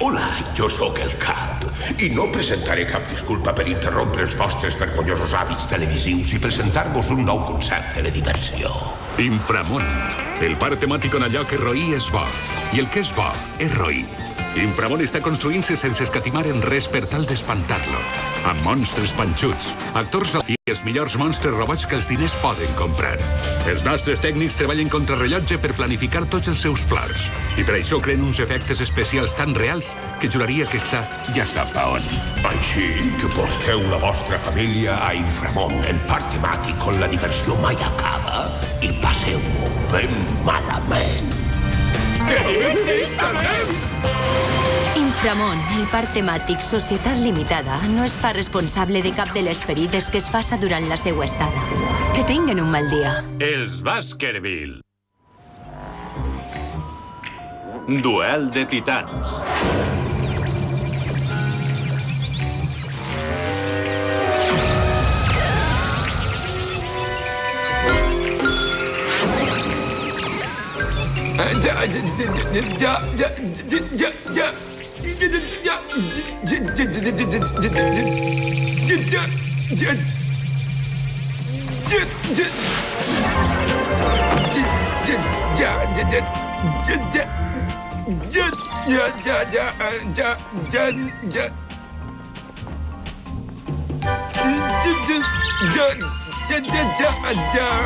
Hola, jo sóc el Cap i no presentaré cap disculpa per interrompre els vostres vergonyosos hàbits televisius i presentar-vos un nou concepte de diversió. Inframón, el parc temàtic on allò que roí és bo i el que és bo és roí. Inframón està construint-se sense escatimar en res per tal d'espantar-lo. Amb monstres panxuts, actors i els millors monstres robots que els diners poden comprar. Els nostres tècnics treballen contra rellotge per planificar tots els seus plans. I per això creen uns efectes especials tan reals que juraria que està ja sap a on. Així que porteu la vostra família a Inframón, el parc temàtic on la diversió mai acaba i passeu-ho ben malament. Que divertit, també! Inframón, el parc temàtic Societat Limitada, no es fa responsable de cap de les ferides que es faça durant la seva estada. Que tinguen un mal dia. Els Baskerville. Duel de titans.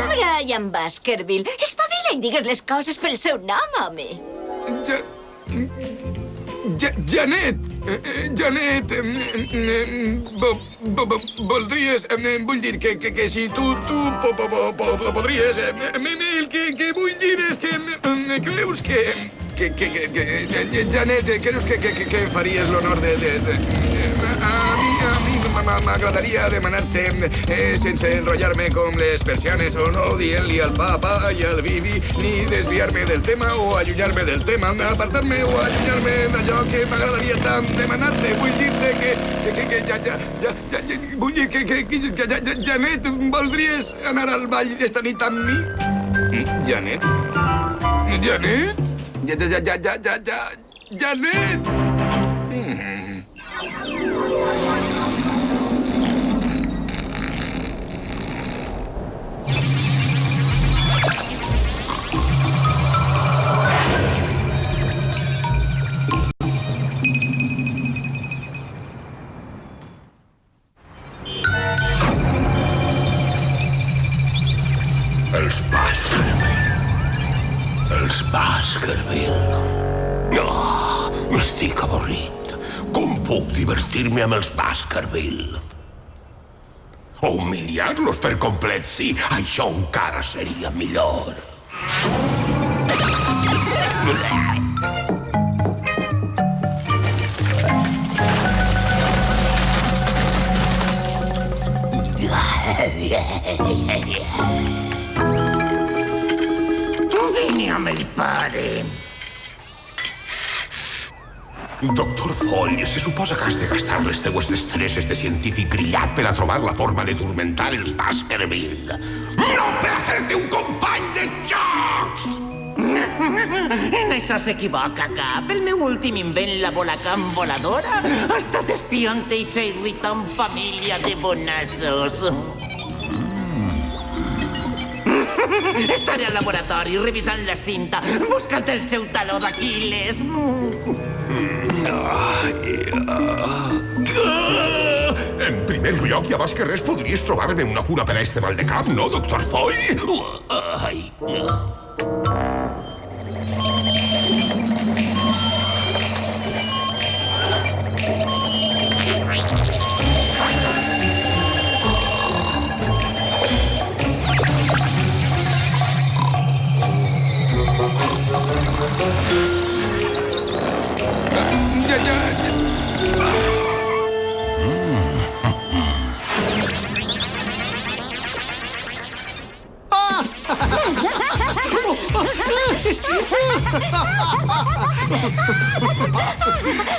Brian Baskerville, espavila i digues les coses pel seu nom, home. Janet, voldries... Vull dir que si tu podries... El que vull dir és que... Creus que... Janet, creus que faries l'honor de... A mi m'agradaria demanar-te, sense enrotllar-me com les persianes o no, dient-li al papa i al Bibi, ni desviar-me del tema o allunyar-me del tema, apartar-me o allunyar-me d'allò que m'agradaria tant demanar-te. Vull dir-te vull dir que Janet, voldries anar al ball d'esta nit amb mi? Janet? Janet? Janet! Els Baskerville. Oh, estic avorrit. Com puc divertir-me amb els Baskerville? O humiliar-los per complet, sí. Això encara seria millor. Vine amb el pare. Doctor Foll, se suposa que has de gastar les teues destreses de científic grillat per a trobar la forma de turmentar els Baskerville. No per a fer-te un company de jocs! En això s'equivoca, Cap. El meu últim invent, la bolacam voladora, ha estat espiant-te i seduït amb família de bonassos. Estaré al laboratori revisant la cinta, buscant el seu taló d'Aquil·les. En primer lloc, i abans que res, podries trobar-me una cura per a este mal de cap, no, doctor Foll? Ai,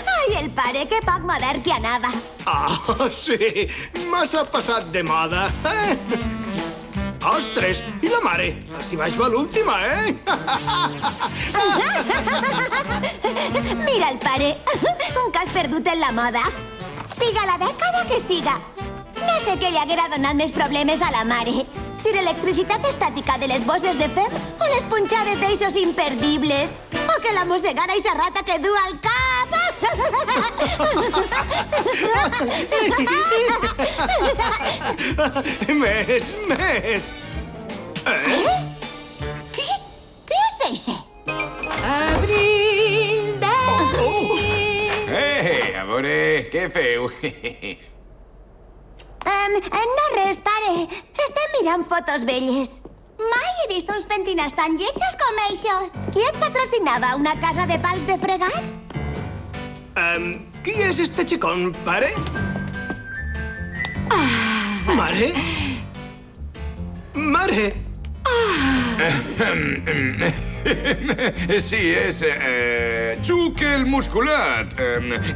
Ai, el pare, que poc modern que anava. Ah, sí, massa passat de moda. Ostres, i la mare? Si vaig va l'última, Mira el pare. Un cas perdut en la moda. Siga la dècada que siga. No sé què li haguera donat més problemes a la mare. Si l'electricitat estàtica de les bosses de fem o les punxades d'eixos imperdibles. O que la mossegada eixa rata que du al cap. Més, més. Què és eixe? Abril d'abril. A veure, què feu? No res, pare. Estem mirant fotos velles. Mai he vist uns pentinats tan lletjos com eixos. Qui et patrocinava? Una casa de pals de fregar? Qui és este xicón, pare? Mare? Mare? Sí, és... Xuc el musculat.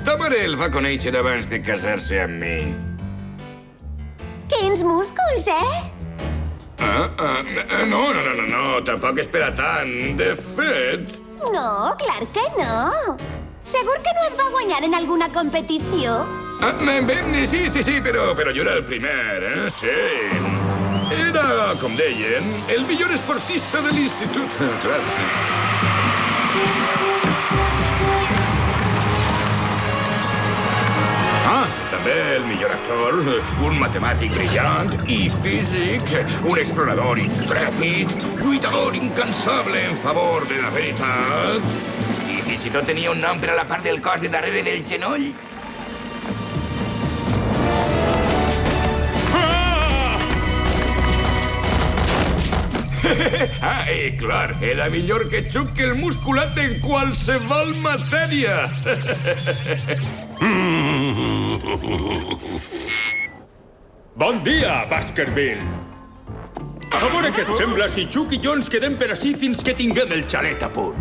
Ta mare el va conèixer abans de casar-se amb mi. Quins músculs, No, tampoc és per a tant. De fet... No, clar que no. Segur que no et va guanyar en alguna competició? Sí, però jo era el primer, sí. Era, com deien, el millor esportista de l'institut. Clar. També el millor actor, un matemàtic brillant i físic, un explorador intrèpid, lluitador incansable en favor de la veritat. I fins i tot tenia un nom per a la part del cos de darrere del genoll. Clar, era millor que Xuc el musculat en qualsevol matèria. Bon dia, Baskerville. A veure què et sembla si Xuc i jo ens quedem per ací fins que tinguem el xalet a punt.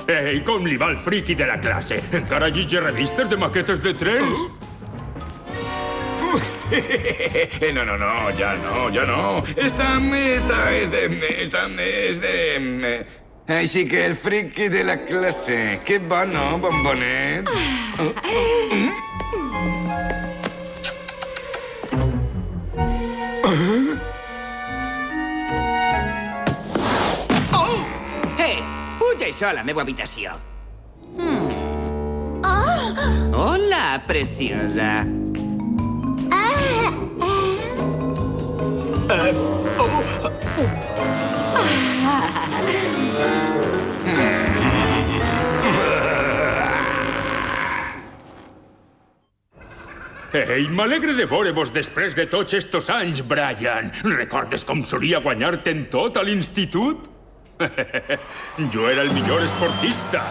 Ei, com li va el friqui de la classe? Encara llitja revistes de maquetes de trens? No, ja no. Esta és de... Així que el friqui de la classe. Que bo, no, bombonet? Puja això a la meva habitació. Hola, preciosa. Ei, m'alegre de veure-vos després de tots estos anys, Brian. Recordes com solia guanyar-te en tot a l'institut? Jo era el millor esportista.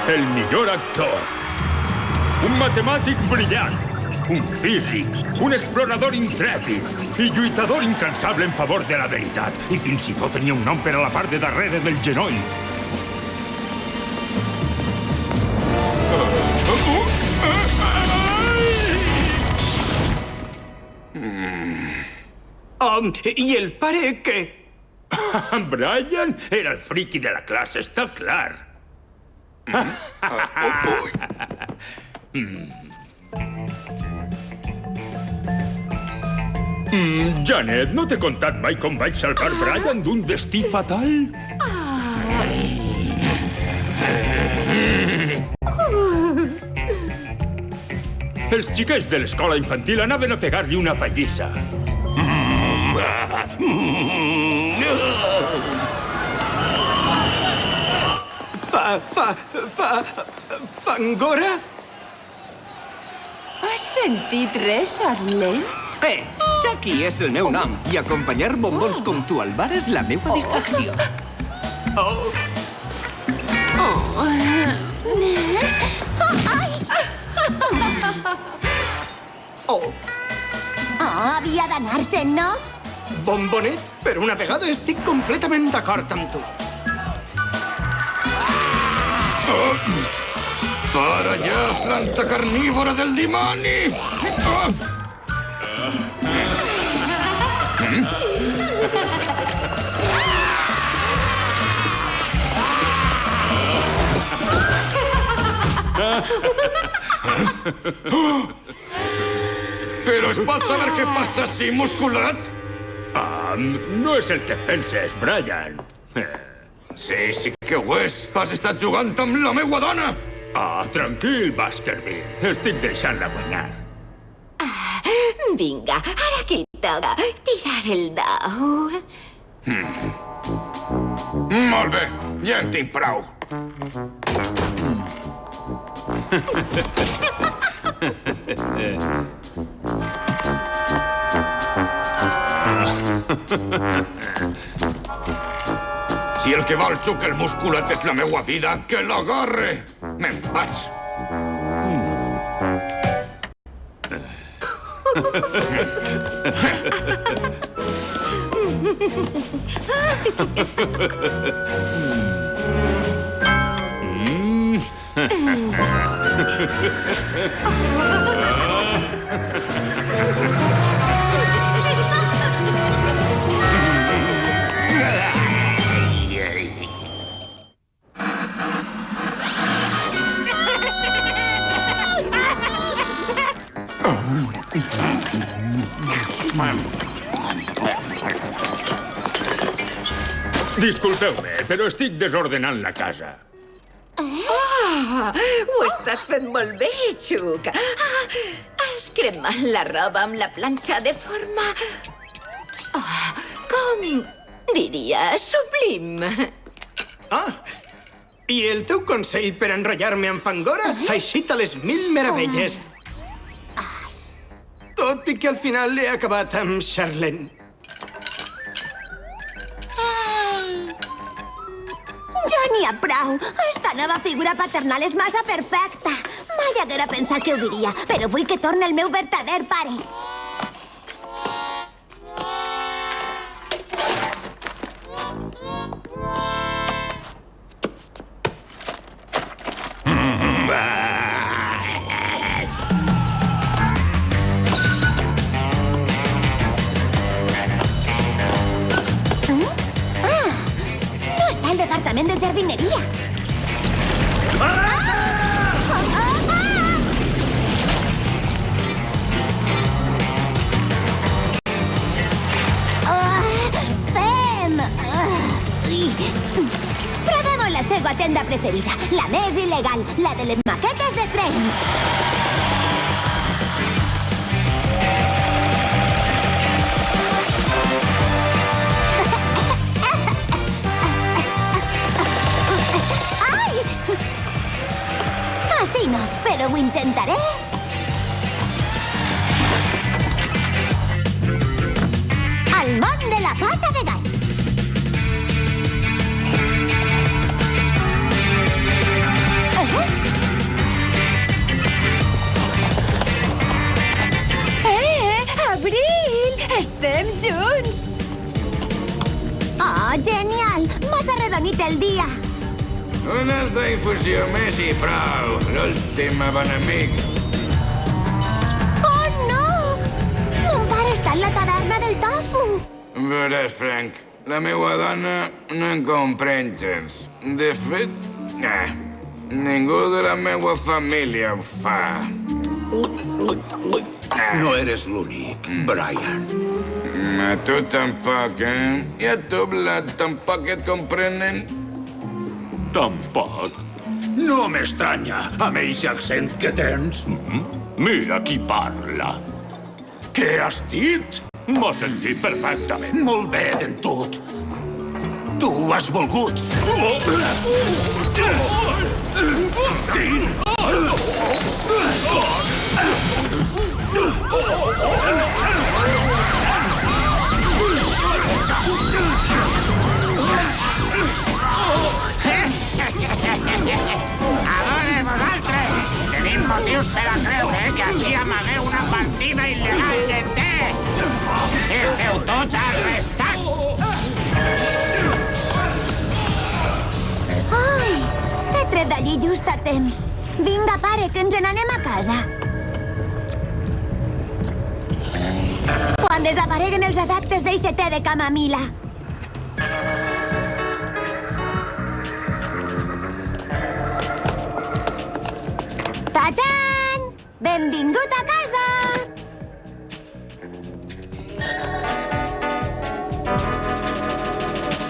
El millor actor. Un matemàtic brillant. Un físic. Un explorador intrèpid. I lluitador incansable en favor de la veritat. I fins i tot tenia un nom per a la part de darrere del genoll. I el pare què? Brian era el friqui de la classe, està clar. Janet, no t'he contat mai com vaig salvar Brian d'un destí fatal? Els xiquets de l'escola infantil anaven a pegar-li una pallissa. Fangora? Has sentit res, Arlen? Jackie és el meu nom i acompanyar bombons com tu al bar és la meva distracció. Havia d'anar-se'n, no? Bombonet, per una vegada estic completament d'acord amb tu. Para allà, planta carnívora del dimoni! Però es pot saber què passa si musculat? No és el que penses, Brian. Sí que ho és. Has estat jugant amb la meua dona! Tranquil, Baskerville. Estic deixant-la guanyar. Vinga, ara que toca tirar el dau. Molt bé, ja en tinc prou. Si el que vol xuc el musculat és la meua vida, que l'agarre! Me'n vaig. Disculpeu-me, però estic desordenant la casa. Ho estàs fent molt bé, Xuc. Has cremat la roba amb la planxa de forma... com diria, sublim. I el teu consell per enrotllar-me amb Fangora? Així-te les 1000 meravelles. Tot i que al final he acabat amb Charlene. Ja n'hi ha prou. Esta nova figura paternal és massa perfecta. Mai haguera pensat que ho diria, però vull que torni el meu vertader pare. De jardineria. Fem! Provemos la seva tenda preferida, la més il·legal, la de les maquetes de trens. No, però ho intentaré. Al món de la pata de gall. Abril! Estem junts! Oh, genial! M'has arredonit el dia. Una altra infusió més i prou. L'últim bon amic. Oh, no! Mon pare està en la taverna del tofu. Veuràs, Frank, la meua dona no en comprèn gens. De fet, ningú de la meua família ho fa. No eres l'únic, Brian. A tu tampoc, eh? I a tu, Vlad, tampoc et comprenen? Tampoc. No m'estranya, amb eixe accent que tens. Mira qui parla. Què has dit? M'ho sentit perfectament. Molt bé, dentut. Tu ho has volgut. Tin! Adore vosaltres! Tenim motius per a creure que així amagueu una partida il·legal de té! Esteu tots arrestats! Ai, te tret d'allí just a temps. Vinga, pare, que ens n'anem a casa. Quan desapareguen els efectes d'eixe té de camamila. Tachan! Benvingut a casa!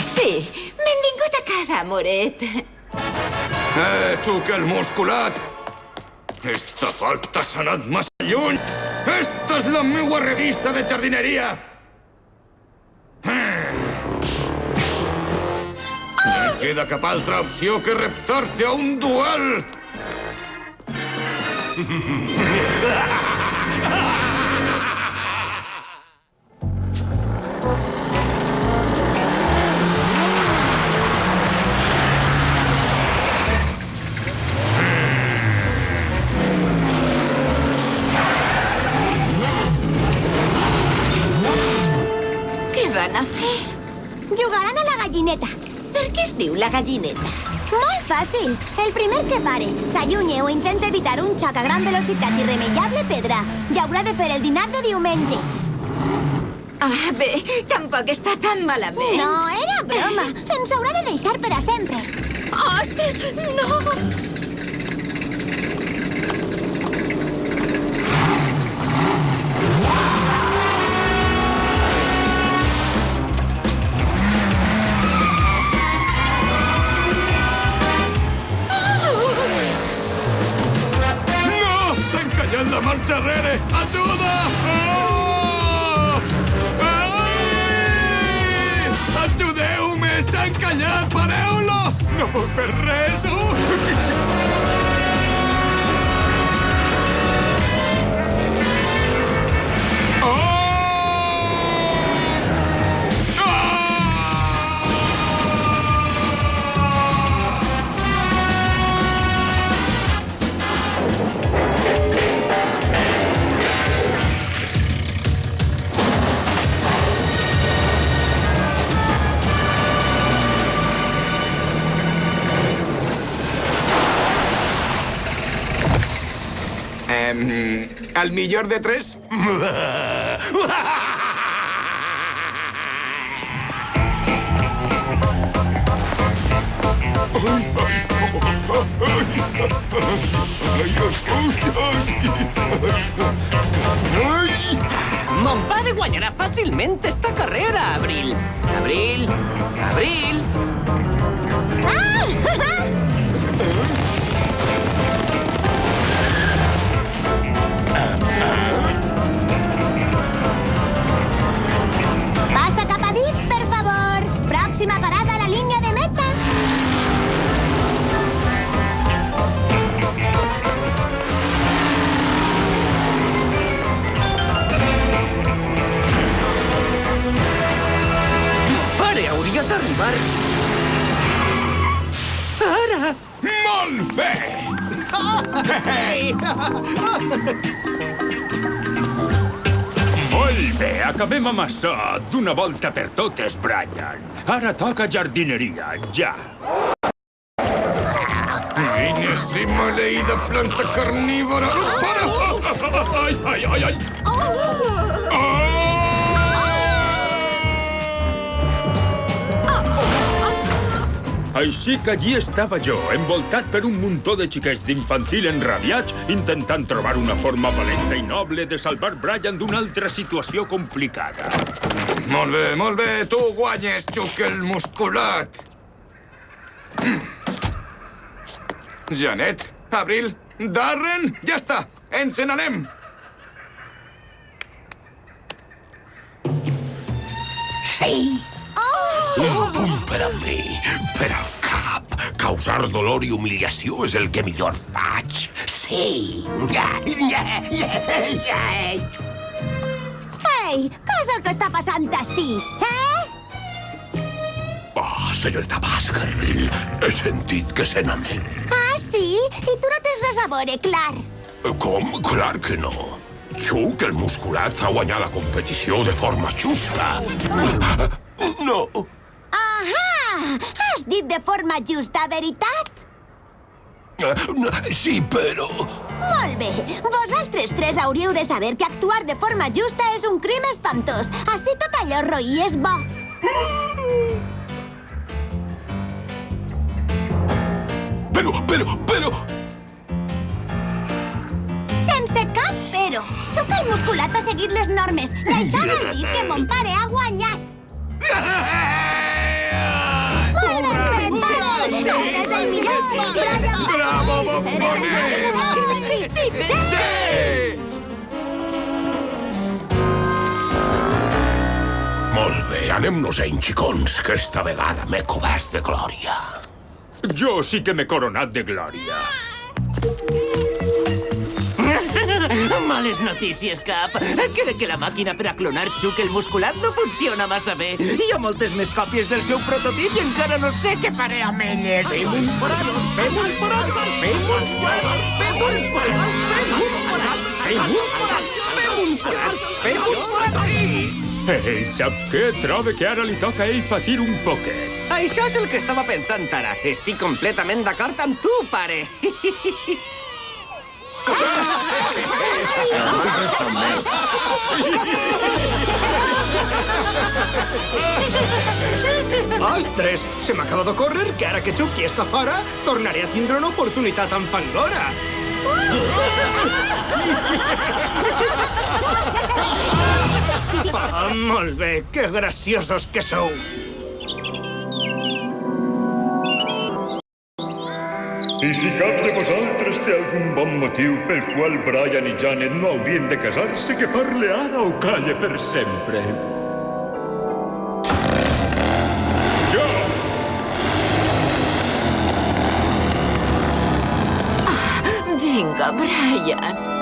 Sí, benvingut a casa, amoret. Xuc el musculat! Esta falta s'ha anat massa lluny! Esta és la meua revista de jardineria! No queda cap altra opció que reptar-te a un duel! Què van a fer? Jugaran a la gallineta. Per què es diu la gallineta? Molt fàcil. El primer que pare, s'allunye o intenta evitar un xoc a gran velocitat irremeiable pedra. I haurà de fer el dinar de diumenge. Ah, bé, tampoc està tan malament. No, era broma. Ens haurà de deixar per a sempre. Ostres, no! La marxa enrere! Ajuda! Oh! Ai! Ajudeu-me! S'ha encallat! Pareu-lo! No puc fer res! ¿Al millor de tres? Mon pare guanyarà fàcilment esta carrera, Abril. Abril! Abril! Passa cap a dins, per favor. Pròxima parada a la línia de meta. Pare, hauria d'arribar... Ara! Molt bé! Molt bé, acabem amb això d'una volta per totes, Brian. Ara toca jardineria, ja. Quina maleïda planta carnívora! Para! Ai, ai, ai, ai! Així que allí estava jo, envoltat per un muntó de xiquets d'infantil enrabiats, intentant trobar una forma valenta i noble de salvar Brian d'una altra situació complicada. Molt bé, tu guanyes, Xuc el musculat. Janet, Abril, Darren, ja està, ens n'anem. Sí. Un punt per a mi, per al cap. Causar dolor i humiliació és el que millor faig. Sí. Ei, què és el que està passant ací, Oh, senyorita Baskerville, he sentit que se n'anem. Ah, sí? I tu no tens res a veure, clar. Com? Clar que no. Xuc, el musculat, ha guanyat la competició de forma justa. No. Ahà! Has dit de forma justa, veritat? Sí, però... Molt bé. Vosaltres tres hauríeu de saber que actuar de forma justa és un crim espantós. Així tot allò roí és bo. Però... Sense cap però. Sóc el musculat ha seguit les normes i això vol dir que mon pare ha guanyat. Molt ben fet, pare! Eres el millor! Bravo, bombonet! Sí! Molt bé, anem-nos-en, xicons, que esta vegada m'he cobert de glòria. Jo sí que m'he coronat de glòria. Males notícies, Cap. Crec que la màquina per a clonar Chuck el musculat no funciona massa bé. Hi ha moltes més còpies del seu prototip i encara no sé què faré amb elles. Fem un forat! Fem un forat! Fem un forat! Fem un forat! Fem un forat! Fem un forat! Fem un forat! Fem un forat! Ei, saps què? Trobo que ara li toca a ell patir un poquet. Això és el que estava pensant ara. Estic completament d'acord amb tu, pare. Ostres, se m'acaba d'ocórrer que ara que Chucky està fora, tornaré a tindre una oportunitat amb Fangora. Molt bé, que graciosos que sou. I si cap de vosaltres té algun bon motiu pel qual Brian i Janet no haurien de casar-se, que parle ara o calle per sempre. Jo! Vinga, Brian.